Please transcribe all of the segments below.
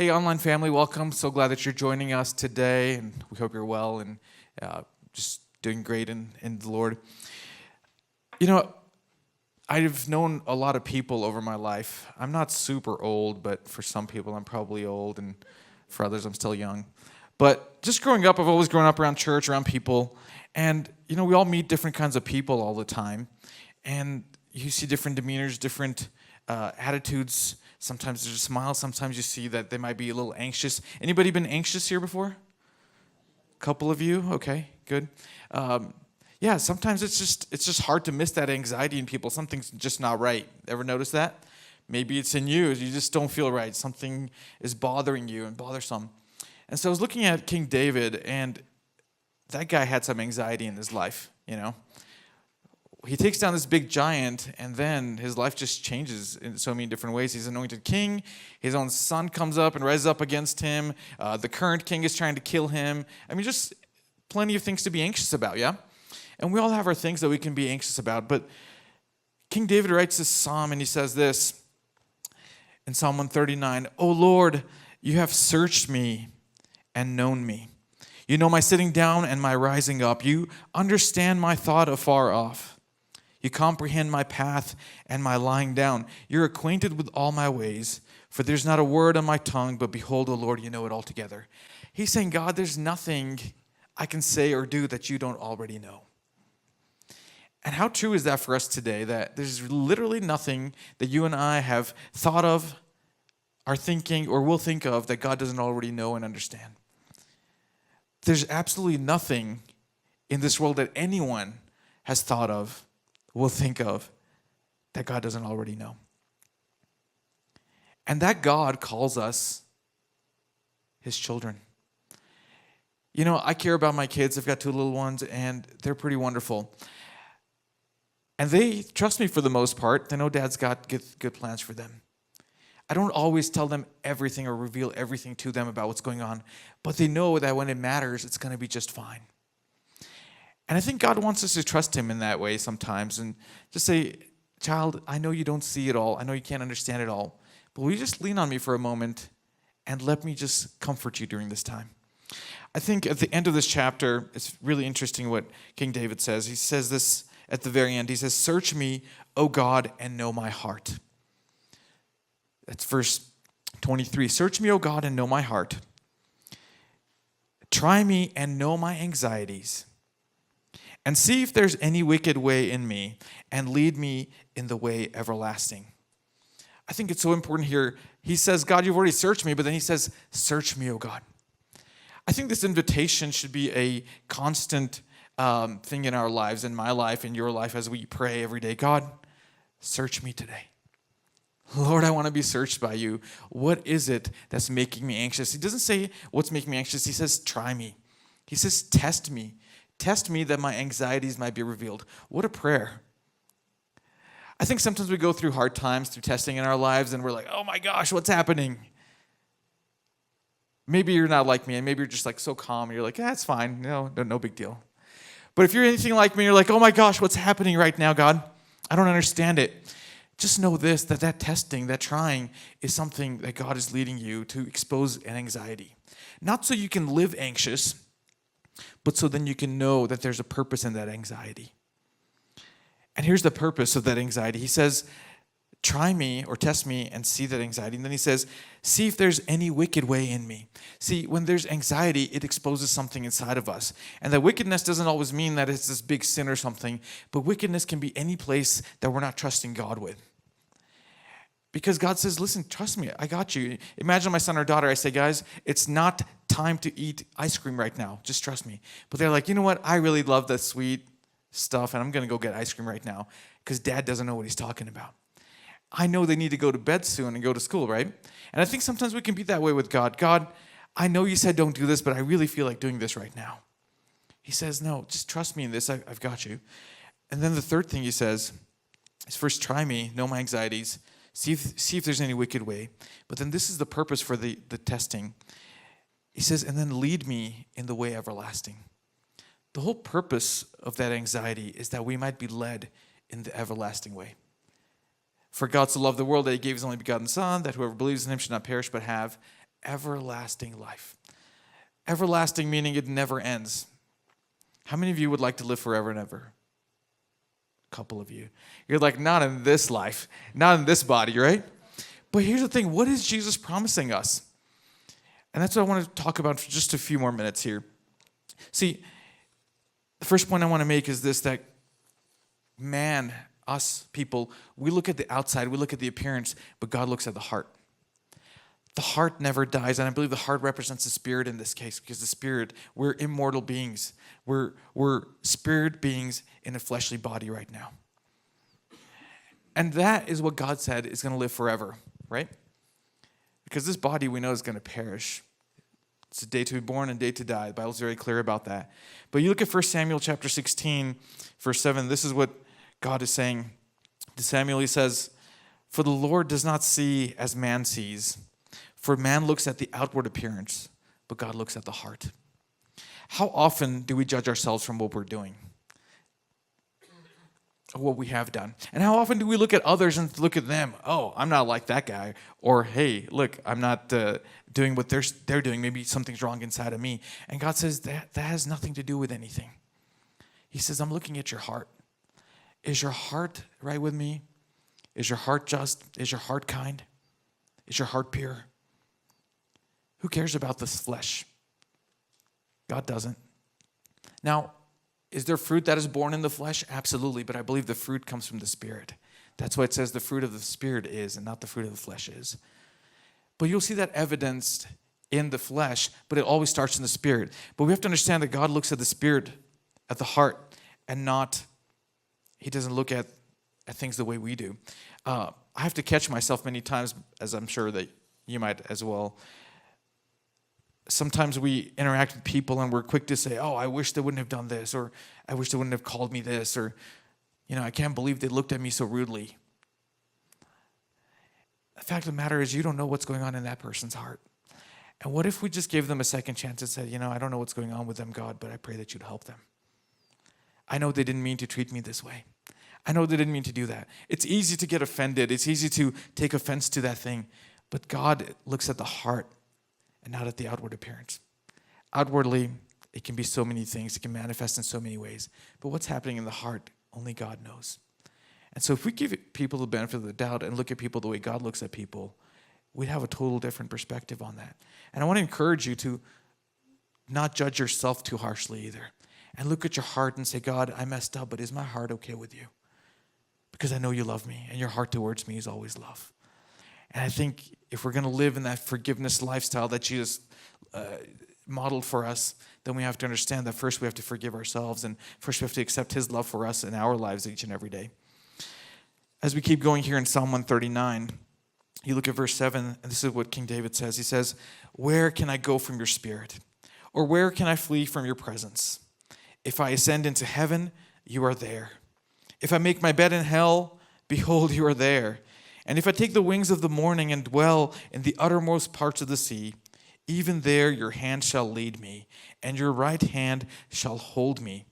Hey, online family, welcome. So glad that you're joining us today, and we hope you're well and just doing great in the Lord. You know, I've known a lot of people over my life. I'm not super old, but for some people I'm probably old, and for others I'm still young. But just growing up, I've always grown up around church, around people, and we all meet different kinds of people all the time, and you see different demeanors, different attitudes. Sometimes there's a smile. Sometimes you see that they might be a little anxious. Anybody been anxious here before? A couple of you? Okay, good. Yeah, sometimes it's just hard to miss that anxiety in people. Something's just not right. Ever notice that? Maybe it's in you. You just don't feel right. Something is bothering you and bothersome. And so I was looking at King David, and that guy had some anxiety in his life, He takes down this big giant, and then his life just changes in so many different ways. He's anointed king. His own son comes up and rises up against him. The current king is trying to kill him. I mean, just plenty of things to be anxious about, yeah? And we all have our things that we can be anxious about. But King David writes this psalm, and he says this in Psalm 139, "O Lord, you have searched me and known me. You know my sitting down and my rising up. You understand my thought afar off. You comprehend my path and my lying down. You're acquainted with all my ways, for there's not a word on my tongue, but behold, O Lord, you know it altogether." He's saying, God, there's nothing I can say or do that you don't already know. And how true is that for us today, that there's literally nothing that you and I have thought of, are thinking, or will think of that God doesn't already know and understand? There's absolutely nothing in this world that anyone has thought of, will think of, that God doesn't already know. And that God calls us his children. I care about my kids. I've got 2 little ones, and they're pretty wonderful. And they trust me for the most part. They know Dad's got good plans for them. I don't always tell them everything or reveal everything to them about what's going on, but they know that when it matters, it's going to be just fine. And I think God wants us to trust him in that way sometimes and just say, child, I know you don't see it all. I know you can't understand it all. But will you just lean on me for a moment and let me just comfort you during this time? I think at the end of this chapter, it's really interesting what King David says. He says this at the very end. He says, "Search me, O God, and know my heart." That's verse 23. "Search me, O God, and know my heart. Try me and know my anxieties. And see if there's any wicked way in me, and lead me in the way everlasting." I think it's so important here. He says, God, you've already searched me, but then he says, search me, O God. I think this invitation should be a constant thing in our lives, in my life, in your life, as we pray every day. God, search me today. Lord, I want to be searched by you. What is it that's making me anxious? He doesn't say what's making me anxious. He says, try me. He says, test me. Test me that my anxieties might be revealed. What a prayer. I think sometimes we go through hard times, through testing in our lives, and we're like, oh my gosh, what's happening? Maybe you're not like me, and maybe you're just like so calm, and you're like, it's fine, no big deal. But if you're anything like me, you're like, oh my gosh, what's happening right now, God? I don't understand it. Just know this, that testing, that trying is something that God is leading you to expose an anxiety. Not so you can live anxious, but so then you can know that there's a purpose in that anxiety. And here's the purpose of that anxiety. He says, try me or test me and see that anxiety. And then he says, see if there's any wicked way in me. See, when there's anxiety, it exposes something inside of us. And that wickedness doesn't always mean that it's this big sin or something, but wickedness can be any place that we're not trusting God with. Because God says, listen, trust me, I got you. Imagine my son or daughter, I say, guys, it's not time to eat ice cream right now. Just trust me. But they're like, you know what? I really love that sweet stuff, and I'm going to go get ice cream right now because Dad doesn't know what he's talking about. I know they need to go to bed soon and go to school, right? And I think sometimes we can be that way with God. God, I know you said don't do this, but I really feel like doing this right now. He says, no, just trust me in this. I've got you. And then the third thing he says is, first, try me, know my anxieties, see if there's any wicked way. But then this is the purpose for the testing. He says, and then lead me in the way everlasting. The whole purpose of that anxiety is that we might be led in the everlasting way. For God so loved the world that he gave his only begotten Son, that whoever believes in him should not perish but have everlasting life. Everlasting meaning it never ends. How many of you would like to live forever and ever? A couple of you. You're like, not in this life, not in this body, right? But here's the thing, what is Jesus promising us? And that's what I want to talk about for just a few more minutes here. See, the first point I want to make is this, that man, us people, we look at the outside, we look at the appearance, but God looks at the heart. The heart never dies, and I believe the heart represents the spirit in this case, because the spirit, we're immortal beings. We're spirit beings in a fleshly body right now. And that is what God said is going to live forever, right? Because this body we know is going to perish. It's a day to be born and a day to die. The Bible's very clear about that. But you look at 1 Samuel chapter 16, verse 7. This is what God is saying to Samuel. He says, "For the Lord does not see as man sees. For man looks at the outward appearance, but God looks at the heart." How often do we judge ourselves from what we're doing? What we have done. And how often do we look at others and look at them? Oh, I'm not like that guy. Or, hey, look, I'm not doing what they're doing. Maybe something's wrong inside of me. And God says that has nothing to do with anything. He says, I'm looking at your heart. Is your heart right with me? Is your heart just? Is your heart kind? Is your heart pure? Who cares about this flesh? God doesn't. Now, is there fruit that is born in the flesh? Absolutely, but I believe the fruit comes from the Spirit. That's why it says the fruit of the Spirit is and not the fruit of the flesh is. But you'll see that evidenced in the flesh, but it always starts in the Spirit. But we have to understand that God looks at the Spirit, at the heart, and not, he doesn't look at things the way we do. I have to catch myself many times, as I'm sure that you might as well. Sometimes we interact with people and we're quick to say, oh, I wish they wouldn't have done this, or I wish they wouldn't have called me this, or, I can't believe they looked at me so rudely. The fact of the matter is you don't know what's going on in that person's heart. And what if we just gave them a second chance and said, I don't know what's going on with them, God, but I pray that you'd help them. I know they didn't mean to treat me this way. I know they didn't mean to do that. It's easy to get offended. It's easy to take offense to that thing. But God looks at the heart and not at the outward appearance. Outwardly, it can be so many things. It can manifest in so many ways. But what's happening in the heart, only God knows. And so if we give people the benefit of the doubt and look at people the way God looks at people, we'd have a total different perspective on that. And I want to encourage you to not judge yourself too harshly either. And look at your heart and say, God, I messed up, but is my heart okay with you? Because I know you love me, and your heart towards me is always love. And I think if we're going to live in that forgiveness lifestyle that Jesus modeled for us, then we have to understand that first we have to forgive ourselves, and first we have to accept his love for us in our lives each and every day. As we keep going here in Psalm 139, you look at verse 7, and this is what King David says. He says, where can I go from your spirit? Or where can I flee from your presence? If I ascend into heaven, you are there. If I make my bed in hell, behold, you are there. And if I take the wings of the morning and dwell in the uttermost parts of the sea, even there your hand shall lead me, and your right hand shall hold me.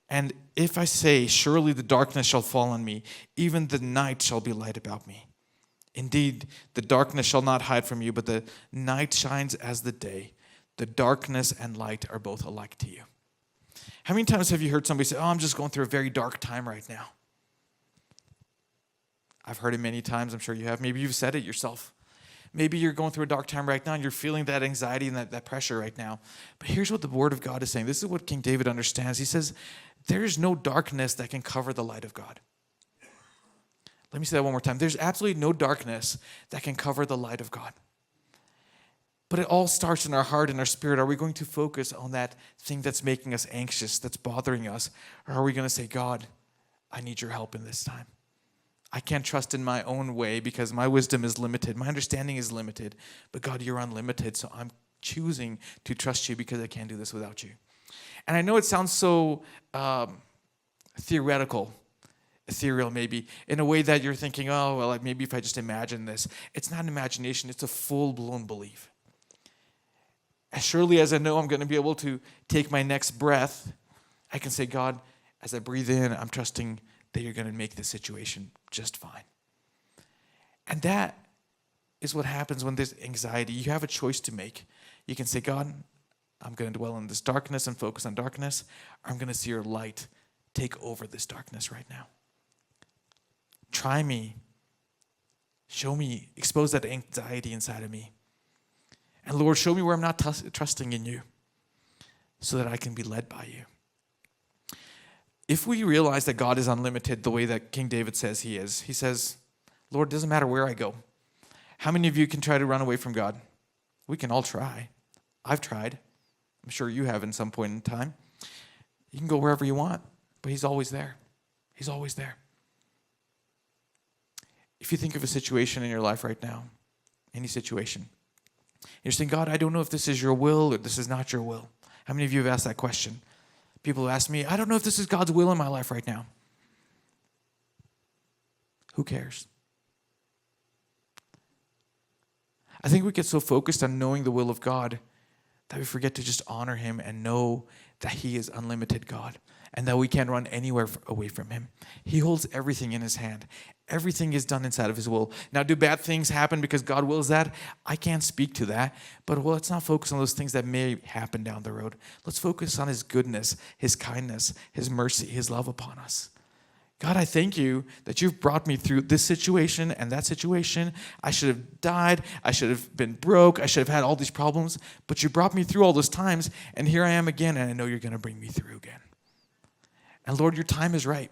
And if I say, surely the darkness shall fall on me, even the night shall be light about me. Indeed, the darkness shall not hide from you, but the night shines as the day. The darkness and light are both alike to you. How many times have you heard somebody say, I'm just going through a very dark time right now? I've heard it many times. I'm sure you have. Maybe you've said it yourself. Maybe you're going through a dark time right now and you're feeling that anxiety and that pressure right now. But here's what the Word of God is saying. This is what King David understands. He says, there is no darkness that can cover the light of God. Let me say that one more time. There's absolutely no darkness that can cover the light of God. But it all starts in our heart and our spirit. Are we going to focus on that thing that's making us anxious, that's bothering us? Or are we going to say, God, I need your help in this time. I can't trust in my own way because my wisdom is limited. My understanding is limited. But God, you're unlimited, so I'm choosing to trust you because I can't do this without you. And I know it sounds so theoretical, ethereal maybe, in a way that you're thinking, oh, well, maybe if I just imagine this. It's not an imagination. It's a full-blown belief. As surely as I know I'm going to be able to take my next breath, I can say, God, as I breathe in, I'm trusting that you're going to make this situation just fine. And that is what happens when there's anxiety. You have a choice to make. You can say, God, I'm going to dwell in this darkness and focus on darkness. Or I'm going to see your light take over this darkness right now. Try me. Show me. Expose that anxiety inside of me. And Lord, show me where I'm not trusting in you so that I can be led by you. If we realize that God is unlimited the way that King David says he is, he says, Lord, it doesn't matter where I go. How many of you can try to run away from God? We can all try. I've tried. I'm sure you have in some point in time. You can go wherever you want, but he's always there. He's always there. If you think of a situation in your life right now, any situation, you're saying, God, I don't know if this is your will or this is not your will. How many of you have asked that question? People ask me, I don't know if this is God's will in my life right now. Who cares? I think we get so focused on knowing the will of God that we forget to just honor him and know that he is unlimited God and that we can't run anywhere away from him. He holds everything in his hand. Everything is done inside of his will. Now, do bad things happen because God wills that? I can't speak to that. But let's not focus on those things that may happen down the road. Let's focus on his goodness, his kindness, his mercy, his love upon us. God, I thank you that you've brought me through this situation and that situation. I should have died. I should have been broke. I should have had all these problems. But you brought me through all those times, and here I am again, and I know you're going to bring me through again. And Lord, your time is right.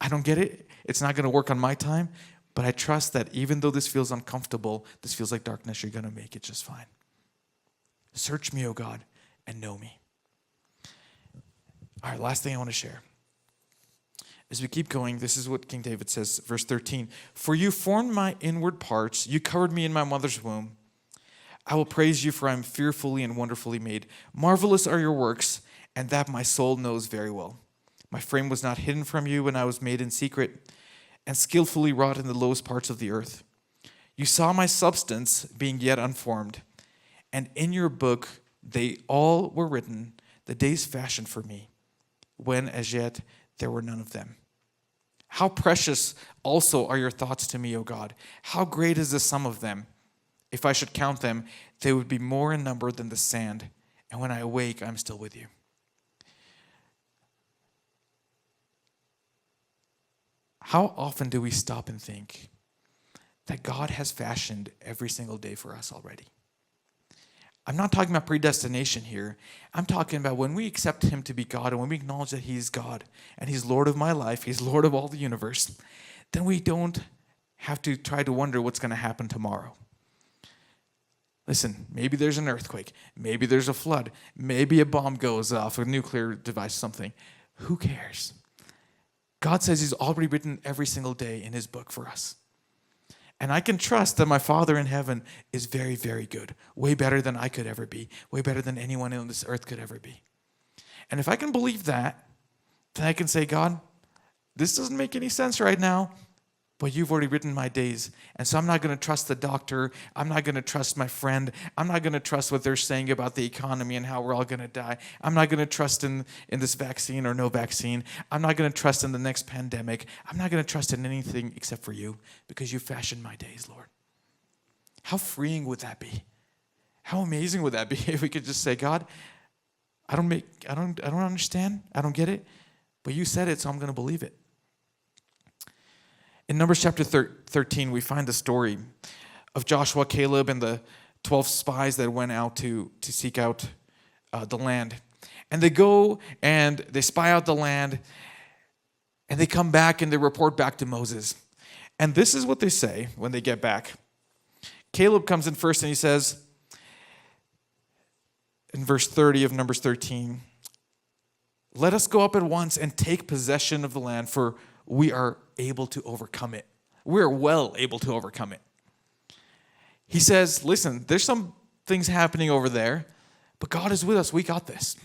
I don't get it. It's not going to work on my time, but I trust that even though this feels uncomfortable, this feels like darkness, you're going to make it just fine. Search me, O God, and know me. All right, last thing I want to share. As we keep going, this is what King David says, verse 13. For you formed my inward parts. You covered me in my mother's womb. I will praise you, for I am fearfully and wonderfully made. Marvelous are your works, and that my soul knows very well. My frame was not hidden from you when I was made in secret and skillfully wrought in the lowest parts of the earth. You saw my substance being yet unformed, and in your book they all were written, the days fashioned for me, when as yet there were none of them. How precious also are your thoughts to me, O God. How great is the sum of them. If I should count them, they would be more in number than the sand. And when I awake, I'm still with you. How often do we stop and think that God has fashioned every single day for us already? I'm not talking about predestination here. I'm talking about when we accept him to be God and when we acknowledge that he's God and he's Lord of my life, he's Lord of all the universe, then we don't have to try to wonder what's going to happen tomorrow. Listen, maybe there's an earthquake. Maybe there's a flood. Maybe a bomb goes off, a nuclear device, something. Who cares? God says he's already written every single day in his book for us. And I can trust that my Father in heaven is very, very good. Way better than I could ever be. Way better than anyone on this earth could ever be. And if I can believe that, then I can say, God, this doesn't make any sense right now, but you've already written my days. And so I'm not going to trust the doctor. I'm not going to trust my friend. I'm not going to trust what they're saying about the economy and how we're all going to die. I'm not going to trust in this vaccine or no vaccine. I'm not going to trust in the next pandemic. I'm not going to trust in anything except for you because you fashioned my days, Lord. How freeing would that be? How amazing would that be if we could just say, God, I don't understand. I don't get it. But you said it, so I'm going to believe it. In Numbers chapter 13, we find the story of Joshua, Caleb, and the 12 spies that went out to seek out the land. And they go and they spy out the land, and they come back and they report back to Moses. And this is what they say when they get back. Caleb comes in first and he says, in verse 30 of Numbers 13, let us go up at once and take possession of the land, for we are able to overcome it. We're well able to overcome it. He says, listen, there's some things happening over there, but God is with us. We got this.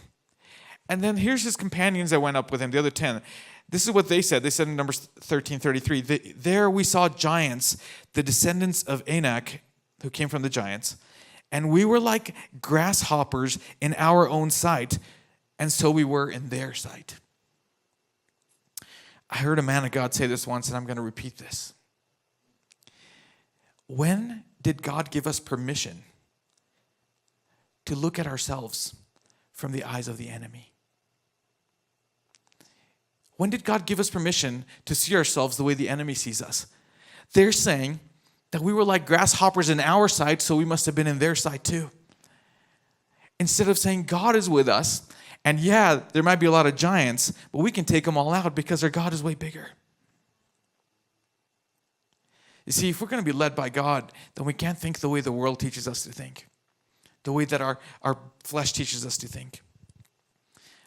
And then here's his companions that went up with him, the other 10. This is what they said. They said in Numbers 13:33, there we saw giants, the descendants of Anak, who came from the giants, and we were like grasshoppers in our own sight, and so we were in their sight. I heard a man of God say this once, and I'm going to repeat this. when did God give us permission to look at ourselves from the eyes of the enemy? When did God give us permission to see ourselves the way the enemy sees us? They're saying that we were like grasshoppers in our sight, so we must have been in their sight too. Instead of saying God is with us, and yeah, there might be a lot of giants, but we can take them all out because our God is way bigger. You see, if we're going to be led by God, then we can't think the way the world teaches us to think, the way that our flesh teaches us to think.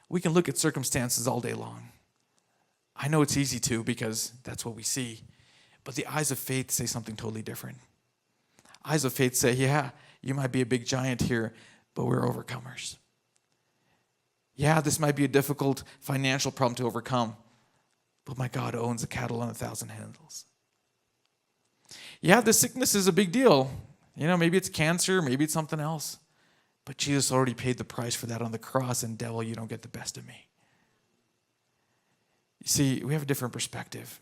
We can look at circumstances all day long. I know it's easy to because that's what we see. But the eyes of faith say something totally different. Eyes of faith say, yeah, you might be a big giant here, but we're overcomers. Yeah, this might be a difficult financial problem to overcome, but my God owns the cattle on 1,000 hills. Yeah, the sickness is a big deal. Maybe it's cancer, maybe it's something else. But Jesus already paid the price for that on the cross, and devil, you don't get the best of me. You see, we have a different perspective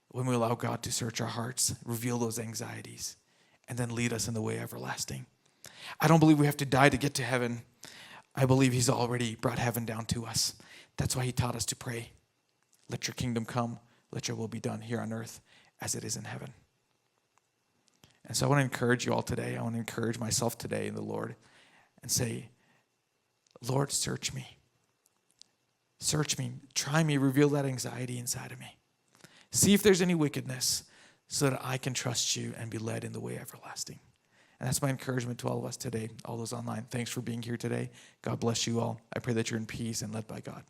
when we allow God to search our hearts, reveal those anxieties, and then lead us in the way everlasting. I don't believe we have to die to get to heaven. I believe he's already brought heaven down to us. That's why he taught us to pray. Let your kingdom come. Let your will be done here on earth as it is in heaven. And so I want to encourage you all today. I want to encourage myself today in the Lord and say, Lord, search me. Search me. Try me. Reveal that anxiety inside of me. See if there's any wickedness so that I can trust you and be led in the way everlasting. And that's my encouragement to all of us today, all those online. Thanks for being here today. God bless you all. I pray that you're in peace and led by God.